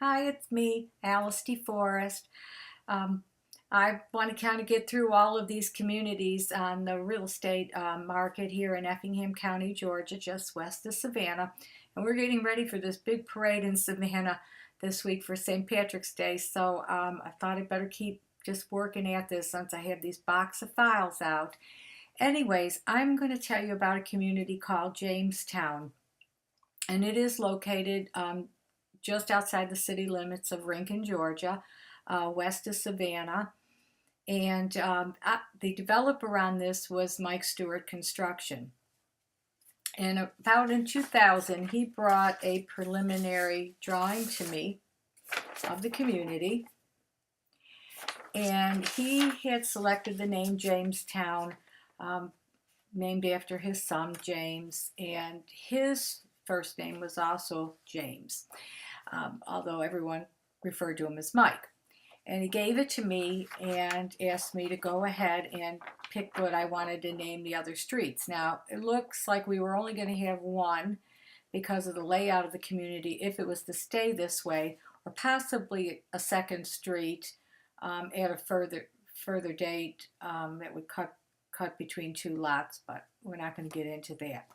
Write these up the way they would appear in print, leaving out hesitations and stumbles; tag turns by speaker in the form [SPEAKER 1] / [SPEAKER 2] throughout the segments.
[SPEAKER 1] Hi, it's me, Alice DeForest. Um, I want to kind of get through all of these communities on the real estate market here in Effingham County, Georgia, just west of Savannah. And we're getting ready for this big parade in Savannah this week for St. Patrick's Day. So I thought I'd better keep just working at this since I have these box of files out. Anyways, I'm going to tell you about a community called Jamestown. And it is located just outside the city limits of Rincon, Georgia, west of Savannah. And the developer on this was Mike Stewart Construction. And about in 2000, he brought a preliminary drawing to me of the community. And he had selected the name Jamestown, named after his son, James. And his first name was also James, although everyone referred to him as Mike. And he gave it to me and asked me to go ahead and pick what I wanted to name the other streets. Now, it looks like we were only going to have one because of the layout of the community, if it was to stay this way, or possibly a second street at a further date that would cut between two lots, but we're not going to get into that.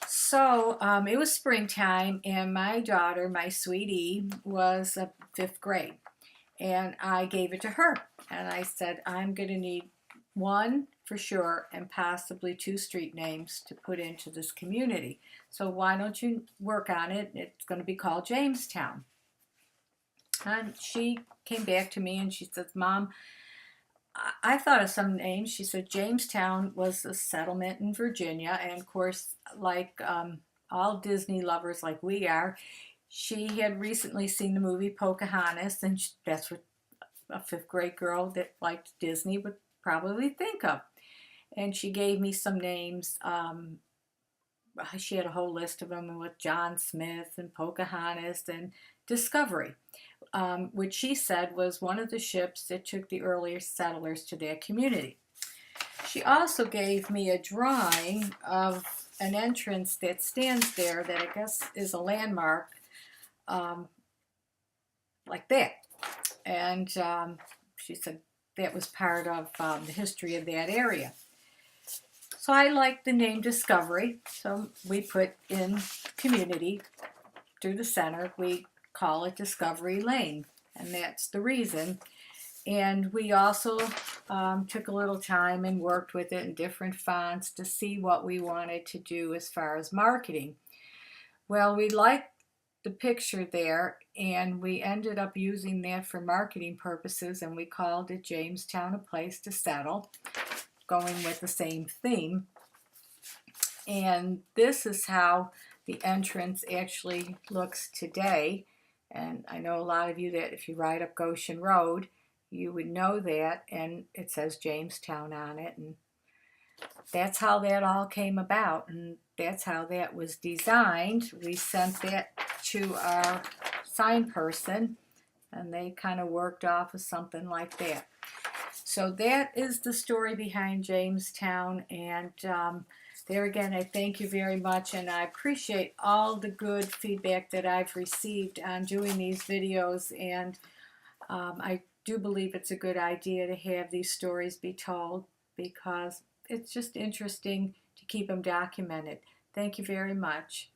[SPEAKER 1] So it was springtime, and my daughter, my sweetie, was a fifth grade. And I gave it to her. And I said, I'm going to need one for sure and possibly two street names to put into this community. So why don't you work on it? It's going to be called Jamestown. And she came back to me and she says, Mom, I thought of some names. She said Jamestown was a settlement in Virginia. And of course, like all Disney lovers like we are, she had recently seen the movie Pocahontas, and that's what a fifth grade girl that liked Disney would probably think of. And she gave me some names. She had a whole list of them with John Smith and Pocahontas and Discovery, which she said was one of the ships that took the earliest settlers to their community. She also gave me a drawing of an entrance that stands there that I guess is a landmark, like that. And she said that was part of the history of that area. So I liked the name Discovery, so we put in community through the center. We call it Discovery Lane, and that's the reason. And we also took a little time and worked with it in different fonts to see what we wanted to do as far as marketing. Well, we liked the picture there, and we ended up using that for marketing purposes, and we called it Jamestown, a place to settle, going with the same theme. And this is how the entrance actually looks today. And I know a lot of you that if you ride up Goshen Road, you would know that, and it says Jamestown on it, and that's how that all came about, and that's how that was designed. We sent that to our sign person, and they kind of worked off of something like that. So that is the story behind Jamestown, and there again, I thank you very much, and I appreciate all the good feedback that I've received on doing these videos, and I do believe it's a good idea to have these stories be told because it's just interesting to keep them documented. Thank you very much.